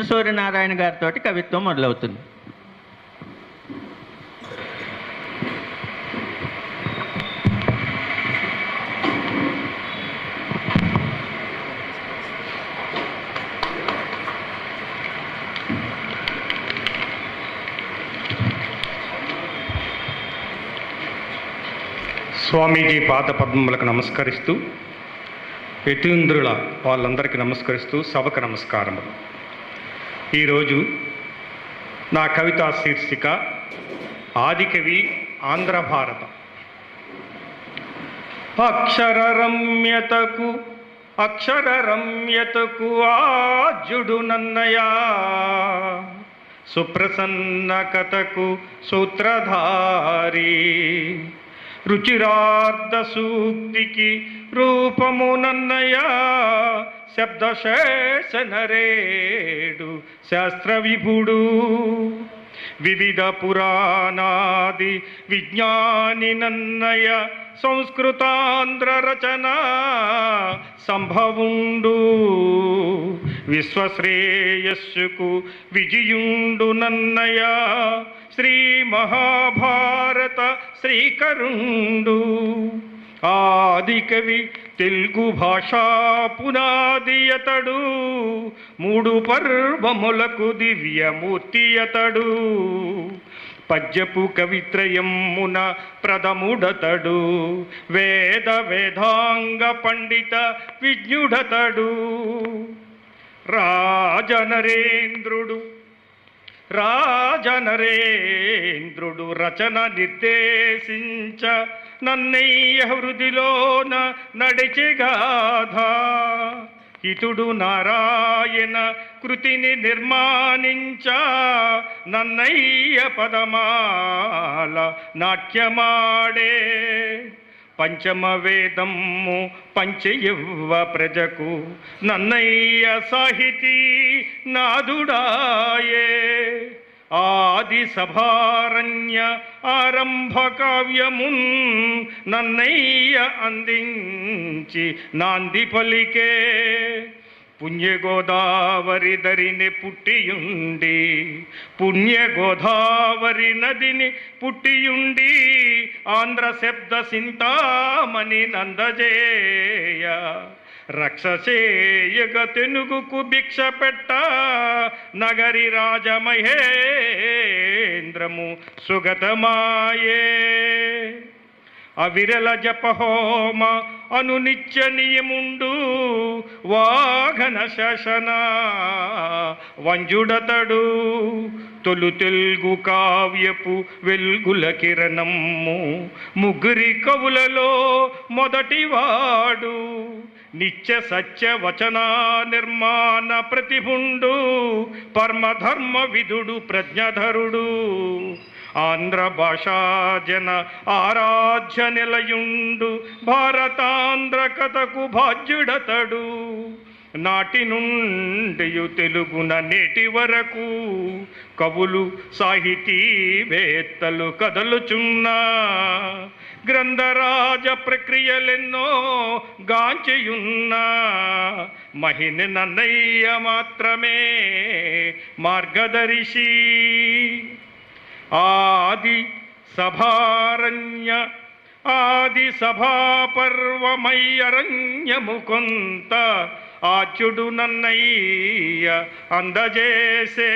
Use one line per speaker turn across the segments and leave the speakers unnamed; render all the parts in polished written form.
సూర్యనారాయణ గారితో కవిత్వం మొదలవుతుంది.
స్వామీజీ పాదపద్మములకు నమస్కరిస్తూ, యతీంద్రుల వాళ్ళందరికీ నమస్కరిస్తూ సభకు నమస్కారములు. ఈరోజు నా కవితా శీర్షిక ఆదికవి ఆంధ్ర భారతం. అక్షర రమ్యతకు ఆజుడు నన్నయా, సుప్రసన్న కథకు సూత్రధారి, రుచిరార్థ సూక్తికి రూపము నన్నయా, శబ్దశేషనరేడు శాస్త్ర విభుడు, వివిధ పురాణాది విజ్ఞాని నన్నయ, సంస్కృతాంధ్ర రచన సంభవుండు, విశ్వశ్రేయస్సుకు విజయుండు నన్నయ, శ్రీ మహాభారత శ్రీకరుండు, ఆదికవి తెలుగు భాషా పునాది అతడు, మూడు పర్వములకు దివ్యమూర్తి అతడు, పద్యపు కవిత్రయమున ప్రథముడతడు, వేద వేదాంగ పండిత విజ్ఞుడతడు, రాజనరేంద్రుడు రచన నిర్దేశించ, నన్నయ్య హృదిలోన నడిచిగాధ, ఇతుడు నారాయణ కృతిని నిర్మాణించ, నన్నయ్య పదమాల నాట్యమాడే, పంచమ వేదము పంచయవ్వ ప్రజకు, నన్నయ్య సాహితీ నాదుడాయే, ఆది సభారణ్య ఆరంభ కావ్యమున్ నన్నయ్య అందించి నాంది పలికే, పుణ్యగోదావరి దరిని పుట్టియుండి, పుణ్యగోదావరి నదిని పుట్టియుండి, ఆంధ్ర శబ్ద సింతామణి నందజేయ, రక్షసేయగ తెనుగుకు భిక్ష పెట్ట, నగరి రాజమహేంద్రము సుగతమాయే, అవిరల జపహోమ అనునిత్య నియముండు, వాఘన శశన వంజుడతడు, తొలు తెలుగు కావ్యపు వెల్గుల కిరణము, ముగ్గురి కవులలో మొదటివాడు, నిత్య సత్య వచన నిర్మాణ ప్రతిభుండు, పరమధర్మ విధుడు ప్రజ్ఞధరుడు, ఆంధ్ర భాషా జన ఆరాధ్య నిలయుండు, భారతాంధ్ర కథకు భాజ్యుడతడు, నాటి నుండి తెలుగున నేటి వరకు కవులు సాహితీవేత్తలు కదలుచున్నా, గ్రంథరాజ ప్రక్రియలెన్నో గాంచియున్నా, మహిని నన్నయ్య మాత్రమే మార్గదర్శి, ఆది సభాపర్వమయ్యరణ్యము కొంత, ఆచ్యుడు నన్నయ్య అందజేసే,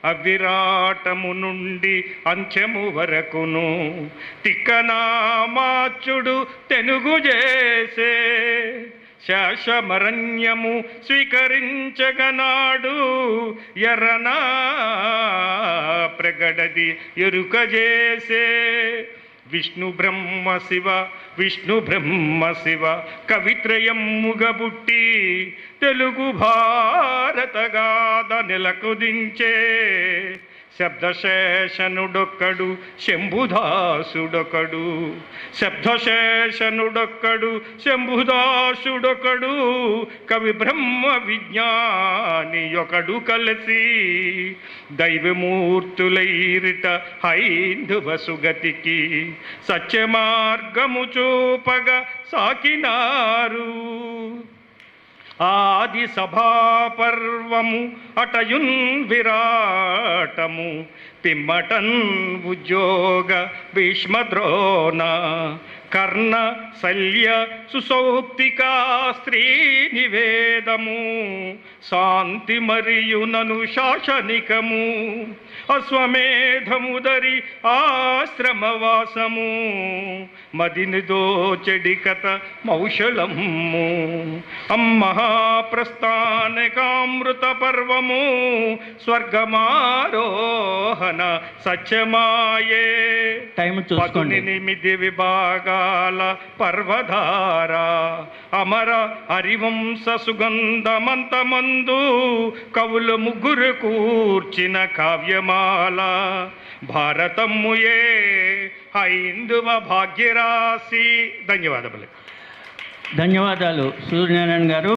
అవిరాటము నుండి అంచెము వరకును తిక్కనామాచ్యుడు తెనుగు చేసే, శాశ్వమరణ్యము స్వీకరించగనాడు, ఎర్రనా ప్రగడది ఎరుక చేసే, విష్ణు బ్రహ్మ శివ కవిత్రయమ్ముగబుట్టి, తెలుగు భారత గాథ నెలకుదించే, శబ్దశేషనుడొక్కడు శంభుదాసుడొకడు, శంభుదాసుడొకడు, కవి బ్రహ్మ విజ్ఞాని ఒకడు కలిసి, దైవమూర్తులైరిట హైందవ సుగతికి, సత్యమార్గము చూపగా సాకినారు, ఆది సభాపర్వము అటయున్ విరాటము పిమ్మటన్ ఉద్యోగ భీష్మద్రోణ కర్ణ శల్య సుసౌప్తికా స్త్రీ నివేదము శాంతి మరియునను శాసనికము అశ్వమేధముదరి ఆశ్రమవాసము మదిని దోచెడి కథ మౌషలము మహాప్రస్థానకామృత పర్వము స్వర్గమారోహణ సత్యమాయే
టైం చూసుకోండి.
18 విభాగాల పర్వధార అమర హరివంశ సుగంధమంతమందు కవులు ముగ్గురు కూర్చిన కావ్యమాల భారతమ్ముయే హైందువ భాగ్యరాశి. ధన్యవాదములు.
ధన్యవాదాలు సూర్యనారాయణ గారు.